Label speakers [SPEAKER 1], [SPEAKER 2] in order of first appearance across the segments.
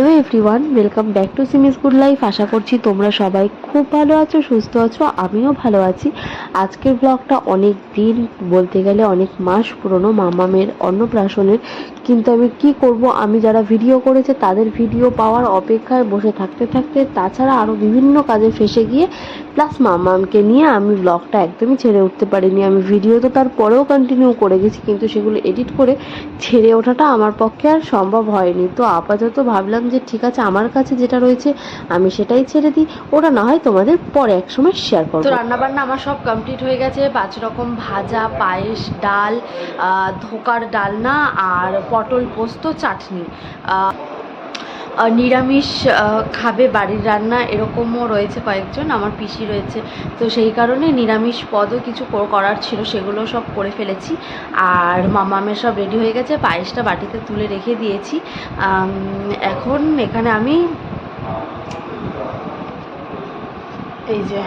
[SPEAKER 1] Hello everyone, welcome back to Simi's good life. আশা করছি তোমরা সবাই খুব ভালো আছো, সুস্থ আছো। আমিও ভালো আছি। আজকের ব্লগটা অনেক দিন, বলতে গেলে অনেক মাস পুরনো, মামামের অন্নপ্রাশনের। কিন্তু আমি কি করব, আমি যারা ভিডিও করেছে তাদের ভিডিও পাওয়ার অপেক্ষায় বসে থাকতে থাকতে, তাছাড়া আরও বিভিন্ন কাজে ফেসে গিয়ে, প্লাস মামামকে নিয়ে আমি ব্লগটা একদমই ছেড়ে উঠতে পারিনি। আমি ভিডিও তো তারপরেও কন্টিনিউ করে গেছি, কিন্তু সেগুলো এডিট করে ছেড়ে ওঠাটা আমার পক্ষে আর সম্ভব হয়নি। তো আপাতত ভাবলাম যে ঠিক আছে, আমার কাছে যেটা রয়েছে আমি সেটাই ছেড়ে দিই, ওটা না হয় তোমাদের পরে এক সময় শেয়ার করব। তো রান্নাবান্না আমার সব কমপ্লিট হয়ে গেছে। 5 রকম ভাজা, পায়েস, ডাল, ধোকার ডালনা আর পটল পোস্ত চাটনি। নিরামিষ খাবে বাড়ির রান্না এরকমও রয়েছে কয়েকজন, আমার পিসি রয়েছে, তো সেই কারণে নিরামিষ পদও কিছু করার ছিল, সেগুলো সব করে ফেলেছি। আর মামামের সব রেডি হয়ে গেছে, পায়েসটা বাটিতে তুলে রেখে দিয়েছি। এখন এখানে আমি এই যে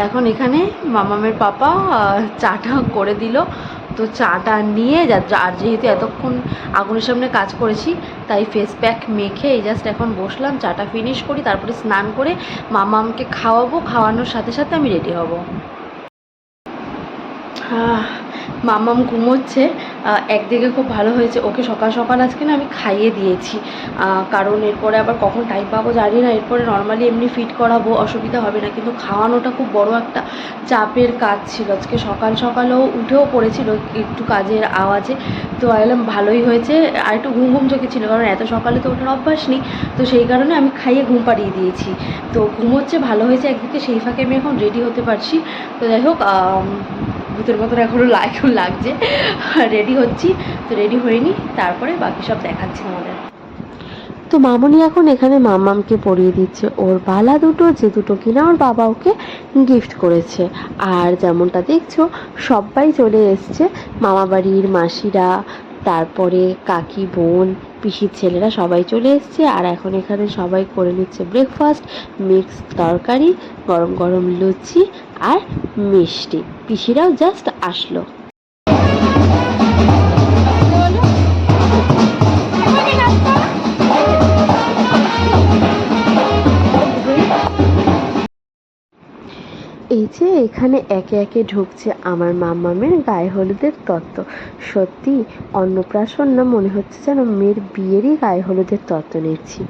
[SPEAKER 1] এখন এখানে মামামের পাপা চাটা করে দিল। তো চাটা নিয়ে আর যেহেতু এতক্ষণ আগুনের সামনে কাজ করেছি, তাই ফেস প্যাক মেখে এই জাস্ট এখন বসলাম, চাটা ফিনিশ করি, তারপরে স্নান করে মামামকে খাওয়াবো। খাওয়ানোর সাথে সাথে আমি রেডি হব। মামাম ঘুমোচ্ছে। একদিকে খুব ভালো হয়েছে, ওকে সকাল সকাল আজকে না আমি খাইয়ে দিয়েছি, কারণ এরপরে আবার কখন টাইম পাবো জানি না। এরপরে নর্মালি এমনি ফিট করাবো, অসুবিধা হবে না, কিন্তু খাওয়ানোটা খুব বড় একটা চাপের কাজ ছিল। আজকে সকাল সকালেও উঠেও পড়েছিল একটু কাজের আওয়াজে, তো এলাম ভালোই হয়েছে। আর একটু ঘুম ঘুম চোখে ছিল, কারণ এত সকালে তো ওঠার অভ্যাস নেই, তো সেই কারণে আমি খাইয়ে ঘুম পাড়িয়ে দিয়েছি। তো ঘুমোচ্ছে, ভালো হয়েছে একদিকে, সেই ফাঁকে আমি এখন রেডি হতে পারছি। তো যাই হোক, ভূতের মতন এখনও লাগছে, রেডি হচ্ছি। তো রেডি হয়নি, তারপরে বাকি সব দেখাচ্ছি আমাদের। তো মামনি এখন এখানে মামামকে পরিয়ে দিচ্ছে ওর বালা দুটো, যে দুটো কিনা ওর বাবা ওকে গিফট করেছে। আর যেমনটা দেখছো, সবাই চলে এসছে, মামা বাড়ির মাসিরা, তারপরে কাকি, বোন, পিসির ছেলেরা সবাই চলে এসছে। আর এখন এখানে সবাই করে নিচ্ছে ব্রেকফাস্ট, মিক্স তরকারি, গরম গরম লুচি আর মিষ্টি। পিসিরাও জাস্ট আসলো। এই যে এখানে একে একে ঢুকছে আমার মামামের গায়ে হলুদের তত্ত্ব। সত্যি অন্নপ্রাশন না, মনে হচ্ছে যেন মেয়ের বিয়েরই গায়ে হলুদের তত্ত্ব নিচ্ছি।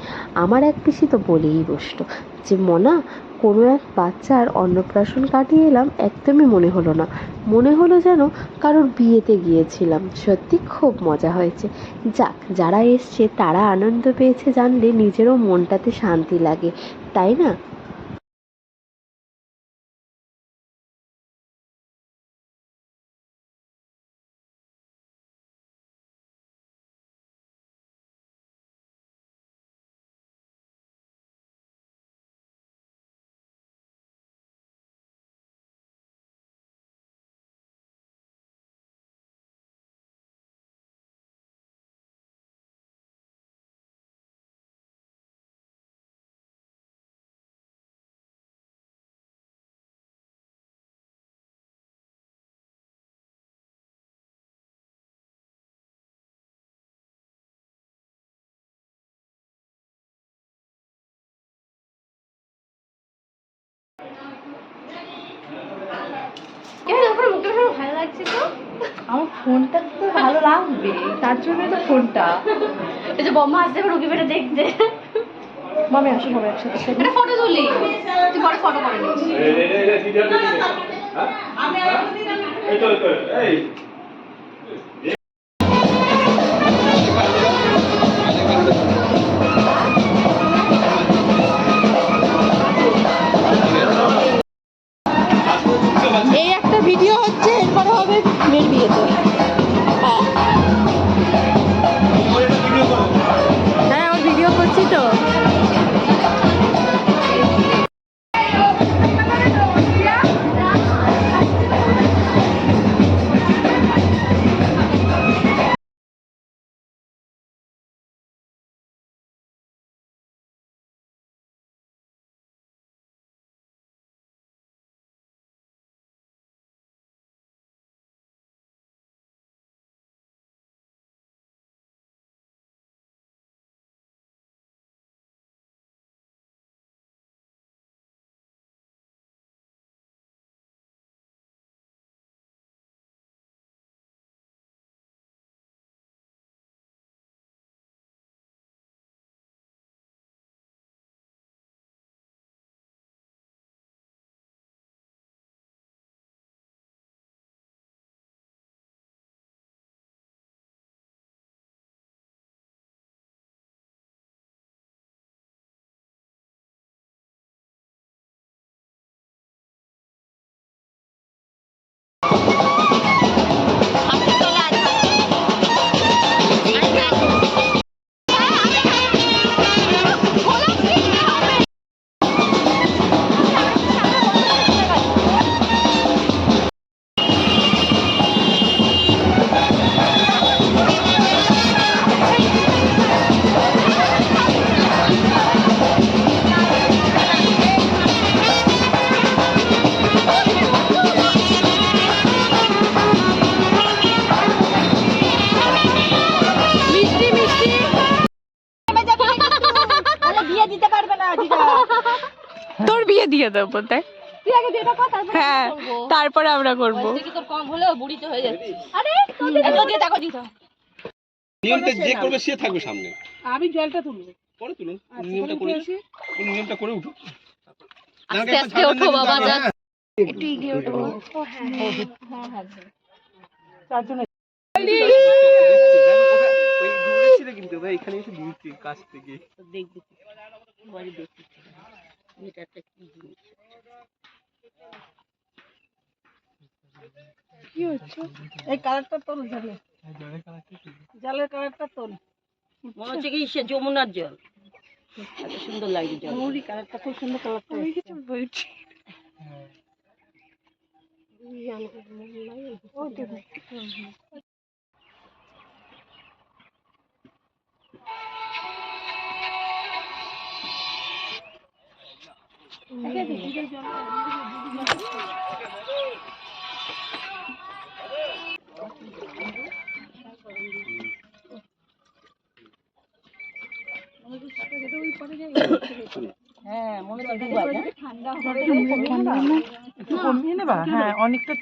[SPEAKER 1] আমার এক পিসি তো বলেই বসলো যে মনা, কোনো এক বাচ্চার অন্নপ্রাশন কাটিয়ে এলাম, একদমই মনে হলো না, মনে হলো যেন কারোর বিয়েতে গিয়েছিলাম। সত্যি খুব মজা হয়েছে। যাক, যারা এসছে তারা আনন্দ পেয়েছে জানলে নিজেরও মনটাতে শান্তি লাগে, তাই না? ভালো লাগছে তো, আমার ফোনটা তো ভালো লাগবে, তার জন্যই তো ফোনটা। এই যে বম্মা আসতে রুগী বেটা দেখতে, মামি আসো সবাই একসাথে একটা ফটো তুলি, তুই পরে ফটো করে নিস। এই একটা ভিডিও হচ্ছে, এরপরে হবে মেয়ের বিয়েতে। হ্যাঁ, ওর ভিডিও করছি তো।
[SPEAKER 2] বিয়ে দিতে পারবে না দিদা।
[SPEAKER 3] তোর বিয়ে দিয়ে দেবো তাই।
[SPEAKER 2] তুই আগে বিয়েটা কর, তারপর
[SPEAKER 3] হ্যাঁ তারপরে আমরা করবো।
[SPEAKER 2] তোর কম হলেও বুড়ি তো হয়ে যাচ্ছে। আরে দিয়ে দেখো দিদা।
[SPEAKER 4] নিয়মটা যে করবে সে থাকবে সামনে।
[SPEAKER 5] আমি জলটা তুলবো।
[SPEAKER 4] পরে তুলুন, নিয়মটা করে নিয়মটা করে উঠুন।
[SPEAKER 2] আস্তে আস্তে ওঠো বাবা, যা
[SPEAKER 1] একটু এগিয়ে ওঠো।
[SPEAKER 5] চারজনে
[SPEAKER 4] ওই দূরে ছিল কিন্তু ভাই, এখানে এসে দিচ্ছি কাছ থেকে।
[SPEAKER 2] দেখবি বাড়ি দেখছি এটা কি জিনিস।
[SPEAKER 5] কি হচ্ছে? এই কালারটা তোল জালে। জালের কালারটা তোল।
[SPEAKER 2] মনে হচ্ছে কি সে যমুনার জল, এত সুন্দর লাগে জল।
[SPEAKER 5] মুড়ি কালারটা খুব সুন্দর কালারটা।
[SPEAKER 3] আমি কিছু বলছি।
[SPEAKER 2] হ্যাঁ মনে হচ্ছে ডুবাই না?
[SPEAKER 5] একটু কমিয়ে নেবা? হ্যাঁ অনেকটা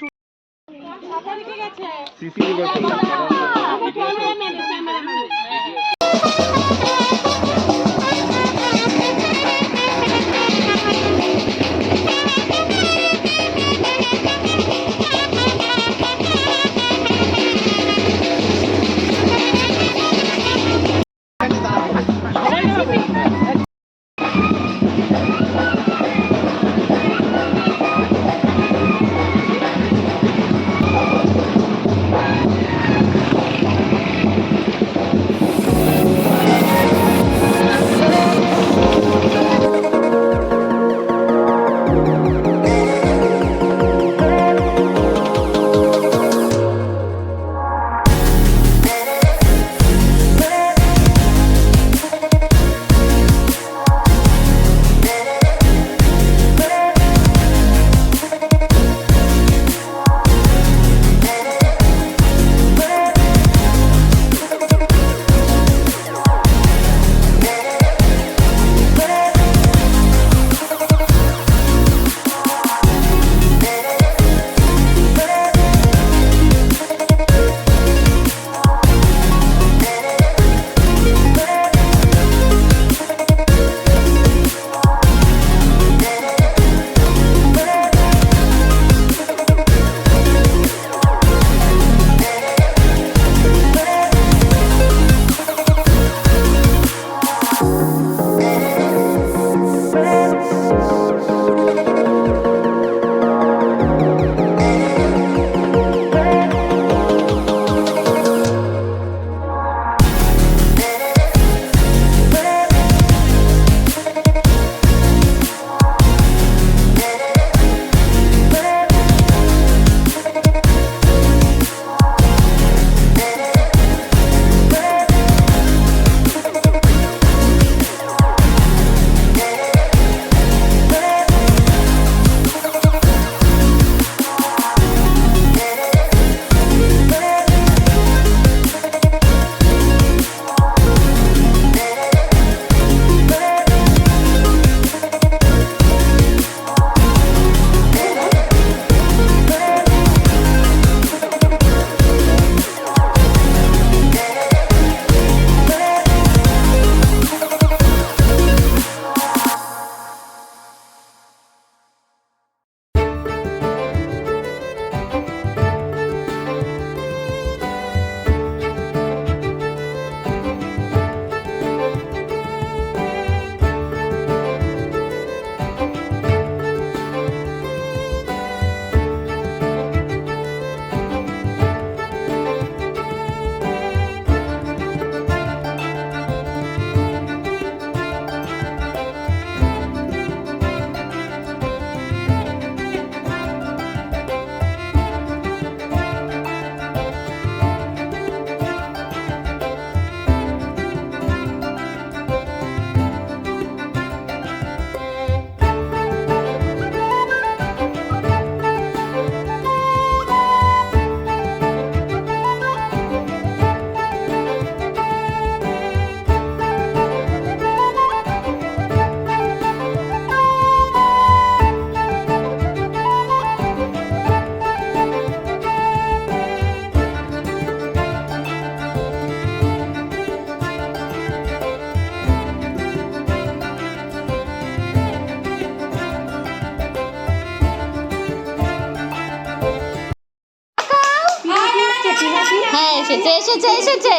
[SPEAKER 3] এসেছে এসেছে এসেছে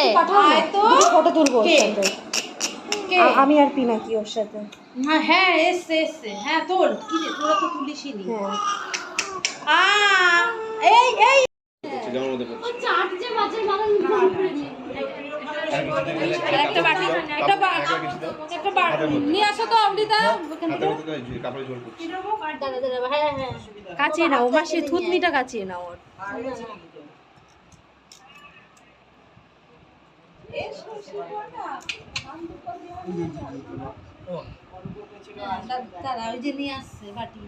[SPEAKER 1] ফটো তুলবো ওর সাথে আমি আর পিনাকি ওর সাথে
[SPEAKER 5] হ্যাঁ এসছে এসছে হ্যাঁ তোর কি রে তোরা তো তুলিসনি
[SPEAKER 1] হ্যাঁ
[SPEAKER 5] এই এই একটা বাটি নিয়ে আসো তো অমৃতা
[SPEAKER 1] কাচিয়ে নাও মাসি থুতনিটা কাচিয়ে নাও ওর
[SPEAKER 5] তারা ওই যে নিয়ে আসছে বাটি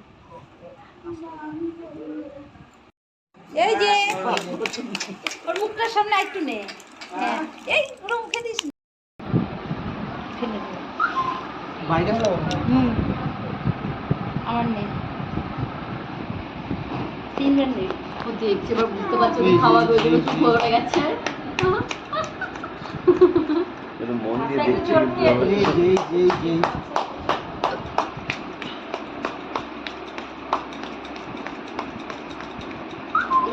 [SPEAKER 5] এই যে ওর মুখটার সামনে একটু নে হ্যাঁ এই ওর মুখে দিস না।
[SPEAKER 4] বাইরে
[SPEAKER 5] আমার নেই তিনবার নেই
[SPEAKER 2] ও দেখছে এবার বুঝতে পারছে ওকে খাওয়া দই দিলে হয়ে গেছে
[SPEAKER 6] মন দিয়ে দেখছি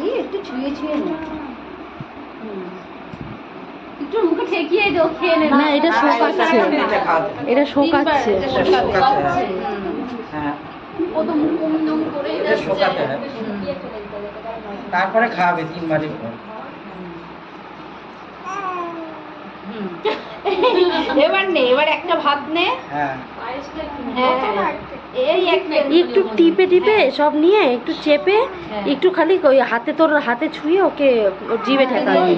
[SPEAKER 2] এই একটু ছুঁয়ে ছুঁয়ে নে একটু মুখে ঠেকিয়ে দাও খেয়ে নে
[SPEAKER 1] না এটা শোকাচ্ছে এটা শোকাচ্ছে
[SPEAKER 4] হ্যাঁ
[SPEAKER 2] কত মুখ উমদম করে
[SPEAKER 4] এটা শোকাতে হয় তারপরে খাবে 3 বারে পর
[SPEAKER 5] এবার নে এবার একটা ভাত নে
[SPEAKER 4] হ্যাঁ
[SPEAKER 5] হ্যাঁ এই একটা
[SPEAKER 1] একটু টিপে টিপে সব নিয়ে একটু চেপে একটু খালি ওই হাতে তোর হাতে ছুঁয়ে ওকে ওর জিভে ঠেকাবি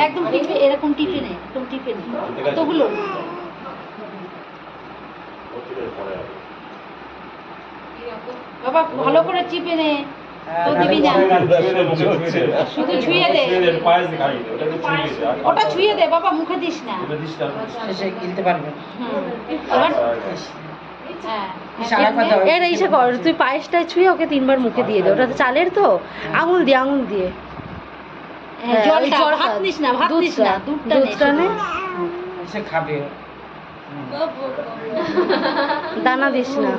[SPEAKER 5] একদম টিপে এরকম টিপে নে একদম টিপে নে কতগুলো বাবা ভালো করে চিপে নে তো দিবি না শুধু ছুঁয়ে দে ওটা ছুঁয়ে দে বাবা মুখে দিস না
[SPEAKER 4] শেষে কিনতে পারবে
[SPEAKER 5] এবার হ্যাঁ
[SPEAKER 4] সারা কথা
[SPEAKER 1] এর ইসে কর তুই পায়েসটায় ছুঁয়ে ওকে 3 বার মুখে দিয়ে দে ওটা তো চালের তো আঙুল দিয়ে
[SPEAKER 5] জলটা
[SPEAKER 1] ওই
[SPEAKER 5] ভাত নিস না ভাত নিস না
[SPEAKER 1] দুধটা নে
[SPEAKER 4] সে খাবে
[SPEAKER 1] দানা দিস না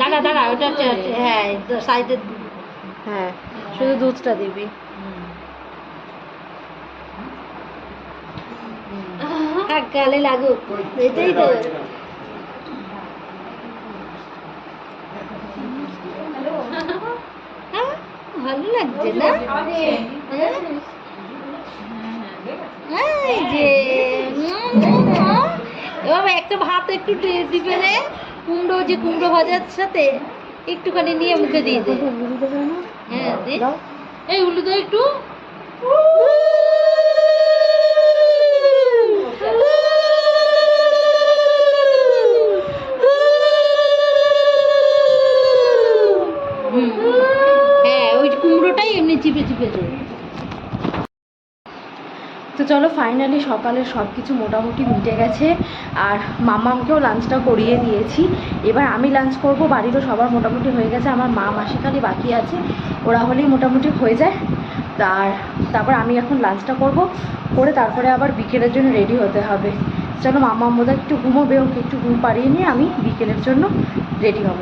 [SPEAKER 5] দাঁড়া দাঁড়া ওটা হ্যাঁ সাইডে
[SPEAKER 1] হ্যাঁ শুধু দুধটা দিবি
[SPEAKER 5] গালে লাগুক এটাই তো হ্যাঁ, ভালো লাগছে না হ্যাঁ, এই যে এবার একটা ভাত একটু দিবে রে কুমড়ো যে কুমড়ো ভাজার সাথে একটুখানি নিয়ে মুখে দিয়ে দে হ্যাঁ দে এই উল্লু দে একটু হ্যাঁ ওই কুমড়োটাই এমনি চিপে চিপে দে
[SPEAKER 1] তো চলো ফাইনালি সকালে সব কিছু মোটামুটি মিটে গেছে আর মামামকেও লাঞ্চটা করিয়ে দিয়েছি এবার আমি লাঞ্চ করব বাড়িরও সবার মোটামুটি হয়ে গেছে আমার মা মাসি খালি বাকি আছে ওরা হলেই মোটামুটি হয়ে যায় আর তারপর আমি এখন লাঞ্চটা করব করে তারপরে আবার বিকেলের জন্য রেডি হতে হবে চলো মামাম বোধহয় একটু ঘুমোবে ওকে একটু ঘুম পাড়িয়ে নিয়ে আমি বিকেলের জন্য রেডি হব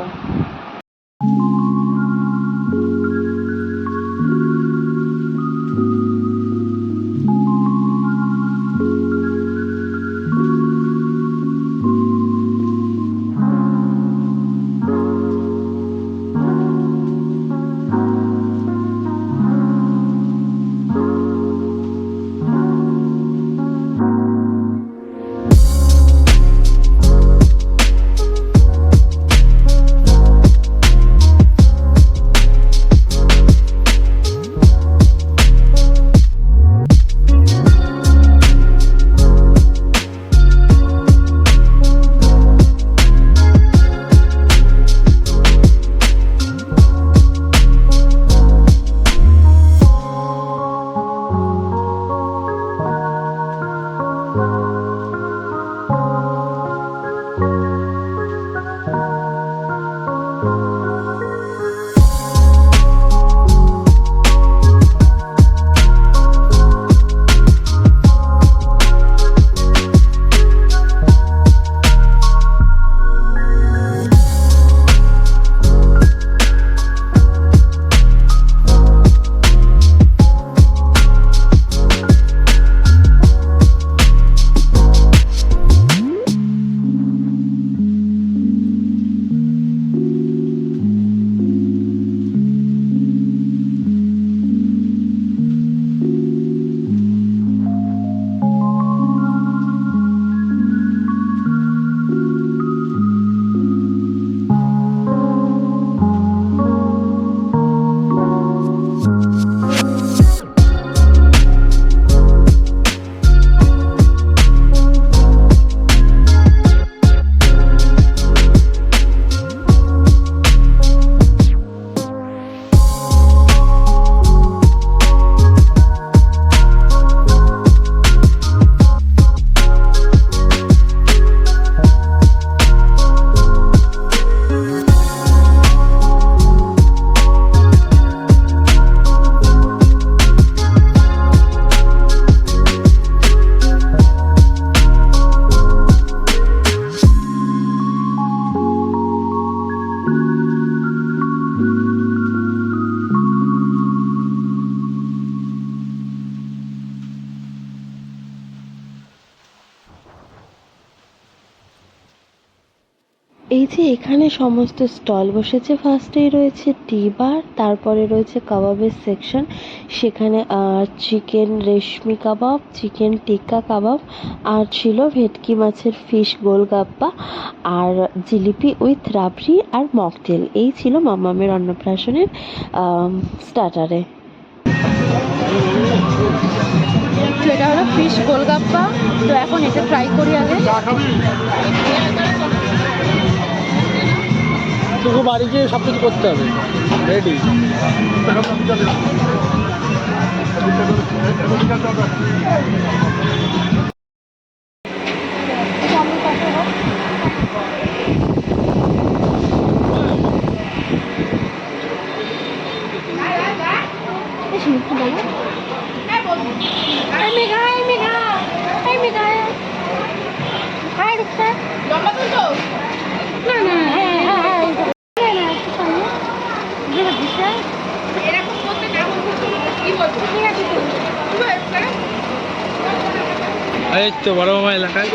[SPEAKER 1] এই যে এখানে সমস্ত স্টল বসেছে, ফার্স্টেই রয়েছে টি বার, তারপরে রয়েছে কাবাবের সেকশন। সেখানে চিকেন রেশমি কাবাব, চিকেন টিক্কা কাবাব, আর ছিল ভেটকি মাছের ফিশ গোলগাপ্পা, আর জিলিপি উইথ রাবড়ি আর মকটেল। এই ছিল মাম্মামের অন্নপ্রাশনের স্টার্টারে। তো এটা হলো ফিশ গোলগাপ্পা। তো এখন এটা ট্রাই করি আগে।
[SPEAKER 4] তোকে বাড়ি গিয়ে সব কিছু করতে হবে, রেডি। এই তো বড় মামা এলাকায়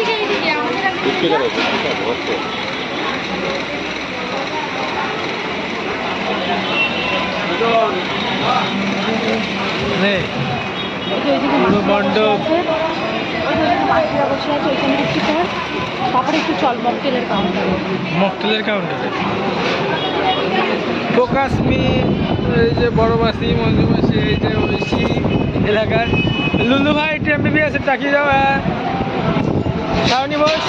[SPEAKER 4] মণ্ডপ,
[SPEAKER 1] তারপরে একটু চল মকটেলের কাউন্টারে।
[SPEAKER 4] মকটেলের কাউন্টারে ফোকাসমি, এই যে বড় মাসি, মঞ্জু মাসি, এই যে ঐশী এলাকার লুলু ভাই টেম্পি আছে, তাকিয়ে যাও। শাওনি বোস,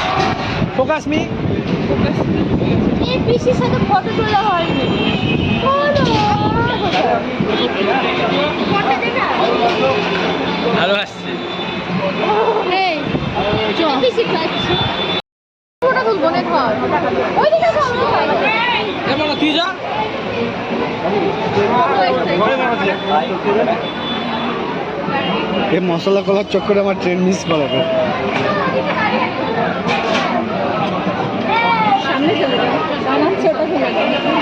[SPEAKER 4] ফোকাসমি।
[SPEAKER 5] এই পিসির সাথে ফটো তোলা হয়নি।
[SPEAKER 4] ভালো আসছে।
[SPEAKER 5] এই পিসি খাচ্ছি ফটো তুলবো না, ধর ওইদিকে
[SPEAKER 4] তুই যা। এই মশলা কলার চক্করে আমার ট্রেন মিস করা।
[SPEAKER 5] সামনে চলে যাও, বানাচ্ছে ওটা চলে যাও।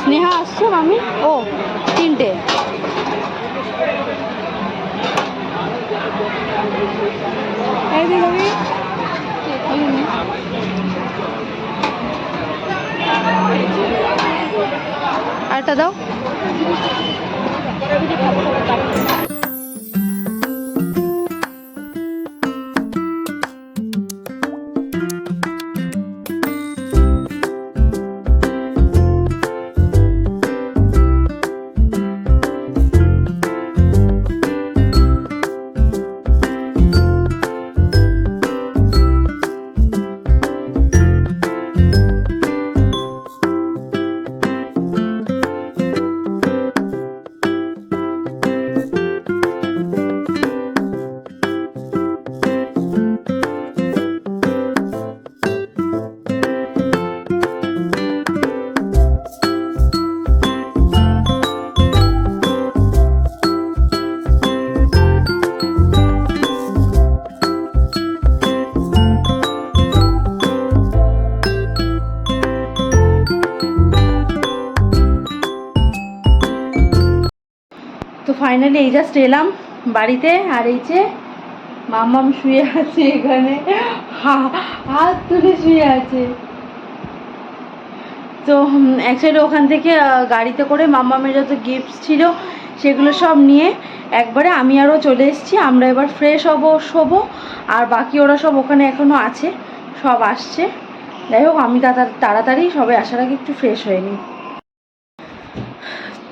[SPEAKER 1] স্নেহা আসছো মামি? ও 3টে। আরেকটা দাও। তো ফাইনালি এই জাস্ট এলাম বাড়িতে, আর এই যে মাম্মাম শুয়ে আছে এখানে, হাত তুলে শুয়ে আছে। তো অ্যাকচুয়ালি ওখান থেকে গাড়িতে করে মাম্মামের যত গিফটস ছিল সেগুলো সব নিয়ে একবারে আমি আরও চলে এসেছি। আমরা এবার ফ্রেশ শোবো, আর বাকি ওরা সব ওখানে এখনও আছে, সব আসছে। যাই হোক, আমি তাড়াতাড়ি সবাই আসার আগে একটু ফ্রেশ হয়ে নিই।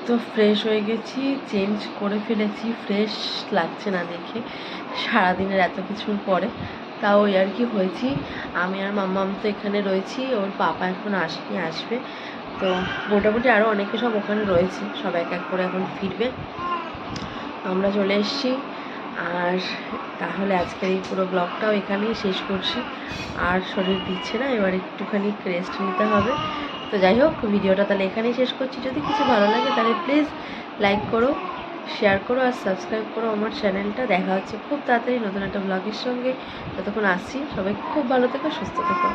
[SPEAKER 1] তো ফ্রেশ হয়ে গেছি, চেঞ্জ করে ফেলেছি, ফ্রেশ লাগছে না দেখে সারাদিনের এত কিছুর পরে। তাও ওই আর কি হয়েছি। আমি আর মাম্মাম তো এখানে রয়েছি, ওর পাপা এখন আসেনি, আসবে। তো মোটামুটি আরও অনেকে সব ওখানে রয়েছে, সব এক এক করে এখন ফিরবে। আমরা চলে এসেছি। আর তাহলে আজকের এই পুরো ব্লগটাও এখানেই শেষ করছি। আর শরীর দিচ্ছে না, এবার একটুখানি রেস্ট নিতে হবে। তো যাই হোক, ভিডিওটা তাহলে এখানেই শেষ করছি। যদি কিছু ভালো লাগে তাহলে প্লিজ লাইক করো, শেয়ার করো আর সাবস্ক্রাইব করো আমার চ্যানেলটা। দেখা হচ্ছে খুব তাড়াতাড়ি নতুন একটা ব্লগের সঙ্গে। ততক্ষণ আসছি, সবাই খুব ভালো থেকো, সুস্থ থেকো।